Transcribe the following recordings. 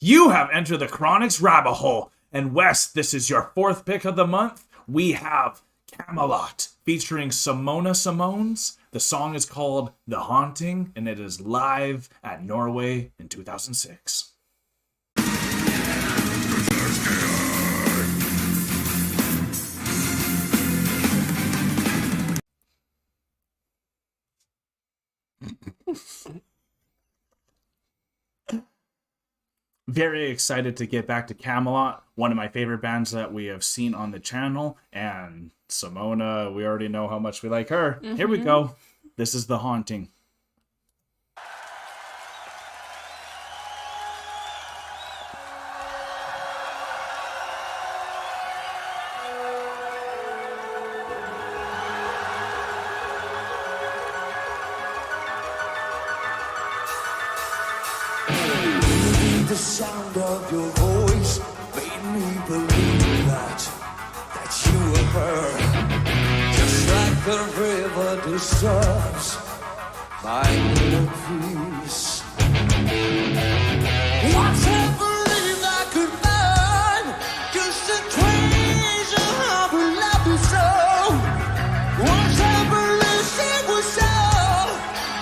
You have entered the Chronic's rabbit hole. And Wes, this is your fourth pick of the month. We have Kamelot featuring Simones. The song is called The Haunting, and it is live at Norway in 2006. Very excited to get back to Kamelot, one of my favorite bands that we have seen on the channel. And Simone, we already know how much we like her. Mm-hmm. Here we go. This is The Haunting. The sound of your voice made me believe that you were her. Just like the river disturbs my inner peace. Once I believed I could find just a trace of her love is so. Once I believed she was so,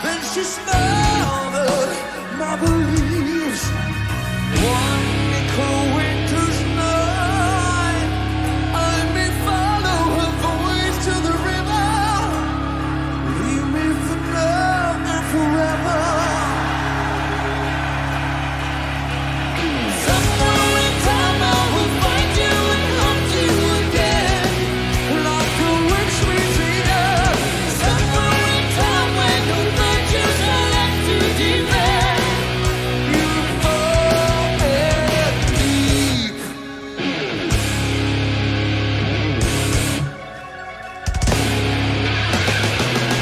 then she smothered my beliefs. One cold winter's night, I may follow her voice to the river. Leave me for now and forever. Somewhere in time I will find you and hunt you again, like the witch retreater. Somewhere in time when your virtues are left to defend, you fall deep.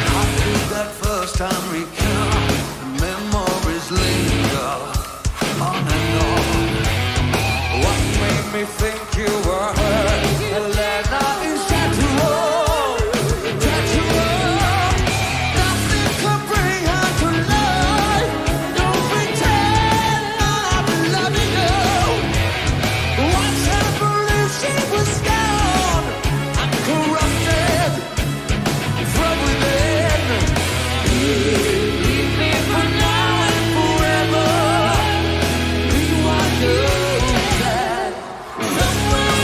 How could that first time recount? Memories linger on and on. What made me think you were her? Alanna is tattoo, nothing can bring her to life. Don't pretend I'm loving you. Once I believed she was gone, I'm corrupted from within. Leave me for now and forever. You are know that somewhere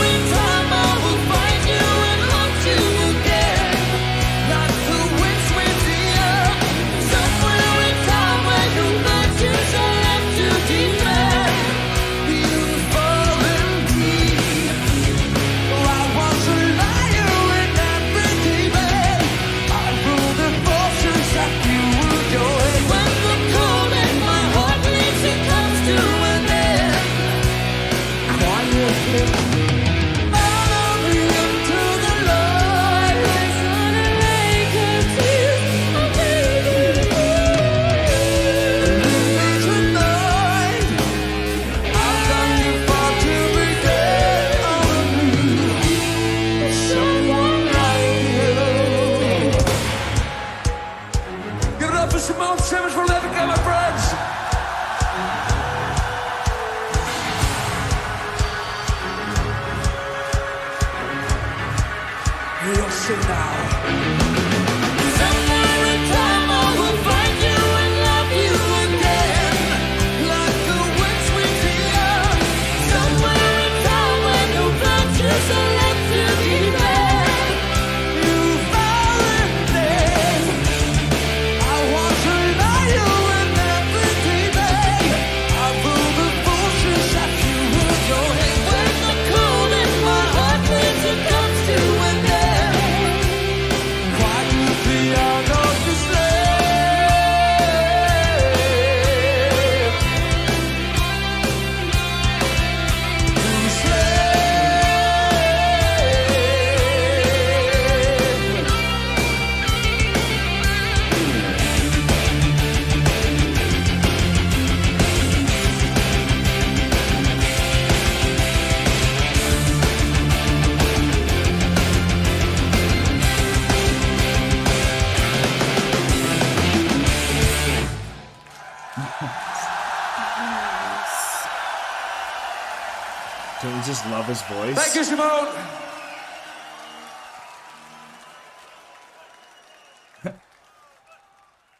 Don't you just love his voice? Thank you, Simone.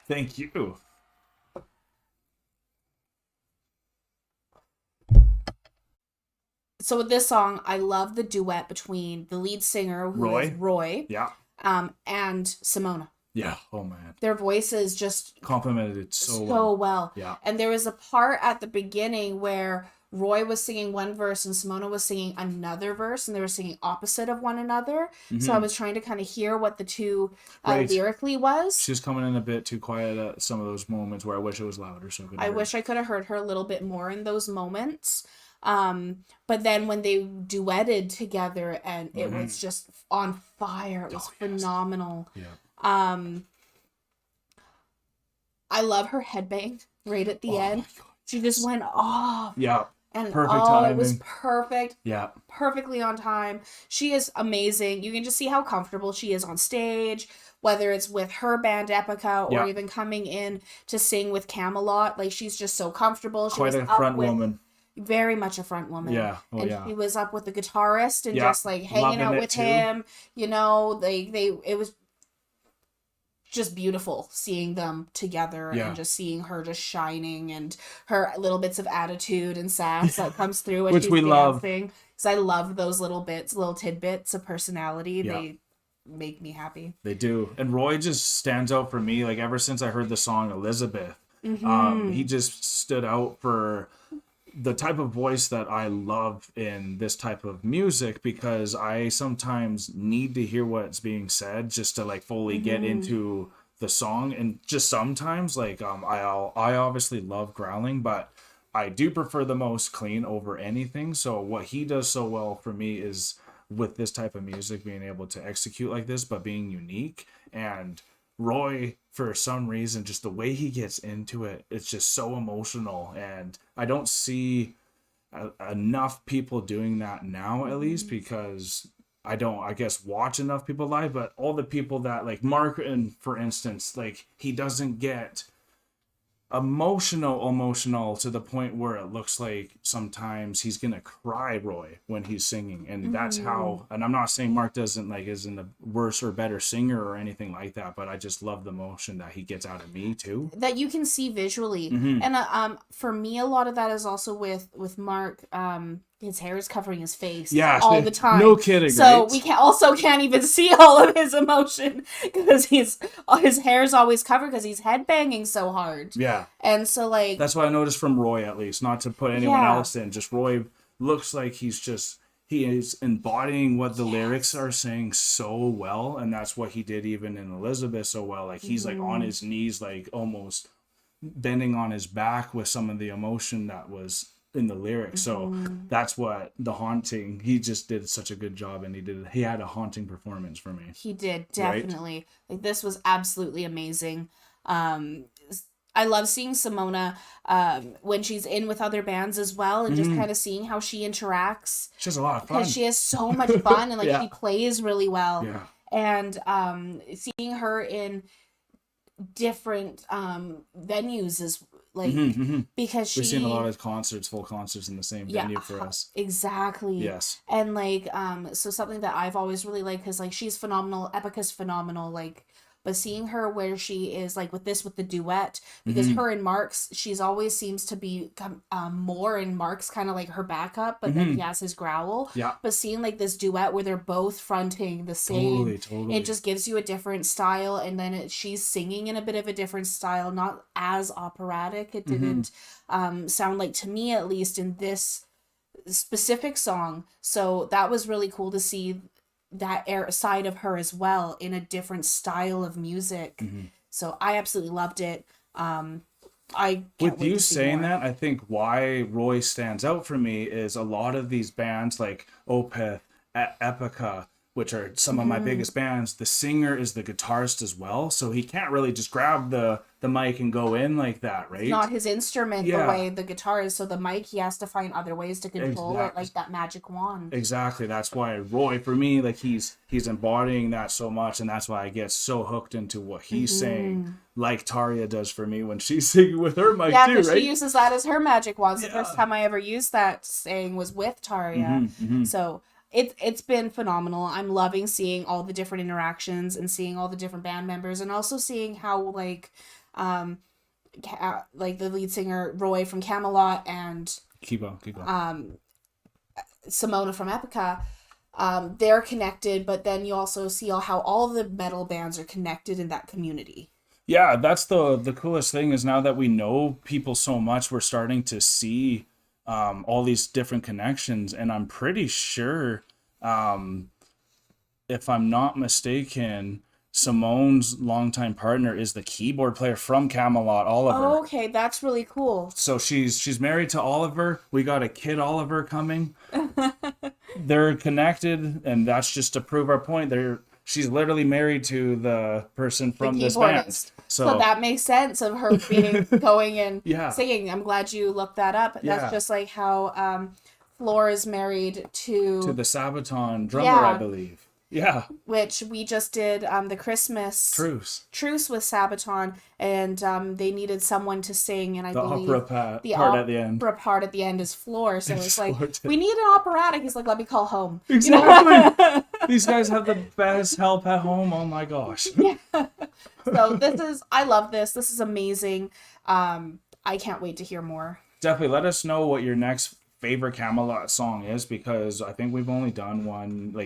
Thank you. So with this song, I love the duet between the lead singer, who is Roy, Yeah. and Simone. Yeah. Oh man. Their voices just Complimented it so well. well. Yeah. And there was a part at the beginning where Roy was singing one verse and Simone was singing another verse, and they were singing opposite of one another. So I was trying to kind of hear what the two lyrically was. She was coming in a bit too quiet at some of those moments where I wish it was louder. So I wish I could have heard her a little bit more in those moments. But then when they duetted together, and it was just on fire. It was phenomenal. Yeah. I love her headbang right at the end. She just went off. Yeah. And perfect timing. It was perfect. Yeah. Perfectly on time. She is amazing. You can just see how comfortable she is on stage, whether it's with her band Epica or even coming in to sing with Kamelot. Like, she's just so comfortable. She Quite was a front woman. Very much a front woman. Yeah. Oh, and yeah. she was up with the guitarist and just like hanging Loving out it with too. him. You know, it was just beautiful seeing them together and just seeing her just shining and her little bits of attitude and sass that comes through when Which she's we love. dancing. Because I love those little tidbits of personality. Yeah. They make me happy. They do. And Roy just stands out for me. Like, ever since I heard the song Elizabeth, he just stood out for the type of voice that I love in this type of music, because I sometimes need to hear what's being said just to like fully get into the song. And just sometimes like I obviously love growling, but I do prefer the most clean over anything. So what he does so well for me is with this type of music being able to execute like this but being unique. And Roy, for some reason, just the way he gets into it, it's just so emotional, and I don't see enough people doing that now, at least, because I don't, I guess, watch enough people live. But all the people that, like Mark, and for instance, like, he doesn't get emotional to the point where it looks like sometimes he's gonna cry, Roy, when he's singing. And that's how, and I'm not saying Mark doesn't like isn't a worse or better singer or anything like that, but I just love the emotion that he gets out of me too, that you can see visually. And for me, a lot of that is also with Mark. His hair is covering his face all the time. No kidding. So right? we can't even see all of his emotion because his hair is always covered because he's headbanging so hard. Yeah. And so like that's what I noticed from Roy, at least, not to put anyone else in. Just Roy looks like he is embodying what the lyrics are saying so well, and that's what he did even in Elizabeth so well. Like he's like on his knees, like almost bending on his back with some of the emotion that was in the lyrics. So that's what the haunting, he just did such a good job, and he had a haunting performance for me. He did, definitely. Right? Like this was absolutely amazing. I love seeing Simone when she's in with other bands as well, and just kind of seeing how she interacts. She has a lot of fun. Because she has so much fun, and like she plays really well. Yeah. And seeing her in different venues is like because we've seen a lot of concerts, full concerts in the same venue for us. Exactly. Yes. And like so something that I've always really liked, because like she's phenomenal, Epica's phenomenal, like, but seeing her where she is like with the duet, because her and Mark's, she's always seems to be more in Mark's kind of like her backup, but then he has his growl. Yeah. But seeing like this duet where they're both fronting the same, totally. it just gives you a different style. And then she's singing in a bit of a different style, not as operatic. It didn't sound like, to me at least, in this specific song. So that was really cool to see that side of her as well in a different style of music. So I absolutely loved it. I can't with you saying that, I think why Roy stands out for me is a lot of these bands like Opeth, Epica, which are some of my biggest bands, the singer is the guitarist as well. So he can't really just grab the mic and go in like that, right? Not his instrument Yeah. the way the guitar is. So the mic, he has to find other ways to control it, like that magic wand. Exactly. That's why Roy, for me, like he's embodying that so much, and that's why I get so hooked into what he's saying, like Tarja does for me when she's singing with her mic Yeah, too, because right? she uses that as her magic wand. The Yeah. first time I ever used that saying was with Tarja. So it's been phenomenal. I'm loving seeing all the different interactions and seeing all the different band members, and also seeing how like the lead singer Roy from Kamelot and Keep on. Simone from Epica, they're connected, but then you also see how all the metal bands are connected in that community. Yeah, that's the coolest thing is now that we know people so much, we're starting to see all these different connections, and I'm pretty sure, if I'm not mistaken, Simone's longtime partner is the keyboard player from Kamelot, Oliver. Oh, okay, that's really cool. So she's married to Oliver. We got a kid Oliver coming. They're connected, and that's just to prove our point. She's literally married to the person from this band. keyboardist. So that makes sense of her being going and Yeah. singing. I'm glad you looked that up. Yeah. That's just like how Floor is married to the Sabaton drummer, Yeah. I believe. Yeah. which we just did the Christmas truce with Sabaton, and they needed someone to sing, and I The believe opera the part at the end. opera part at the end is Floor. So it's like, Floor too. we need an operatic. He's like, let me call home. Exactly. These guys have the best help at home. Oh my gosh. So I love this. This is amazing. I can't wait to hear more. Definitely let us know what your next favorite Kamelot song is, because I think we've only done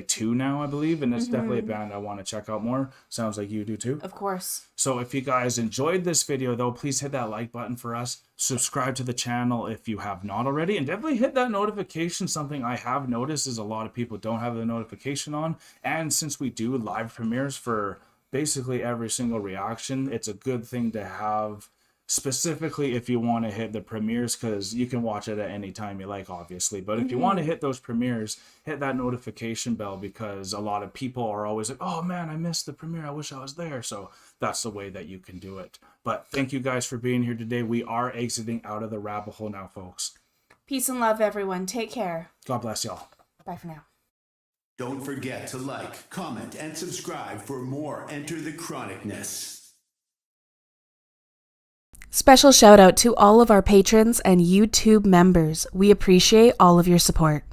two now, I believe, and it's definitely a band I want to check out more. Sounds like you do too. Of course. So if you guys enjoyed this video though, please hit that like button for us. Subscribe to the channel if you have not already, and definitely hit that notification. Something I have noticed is a lot of people don't have the notification on, and since we do live premieres for basically every single reaction, it's a good thing to have, specifically if you want to hit the premieres, because you can watch it at any time you like, obviously. But if you want to hit those premieres, hit that notification bell, because a lot of people are always like, oh man, I missed the premiere, I wish I was there. So that's the way that you can do it. But thank you guys for being here today. We are exiting out of the rabbit hole now, folks. Peace and love, everyone. Take care. God bless y'all. Bye for now. Don't forget to like, comment, and subscribe for more Enter the Chronicness. Special shout out to all of our patrons and YouTube members. We appreciate all of your support.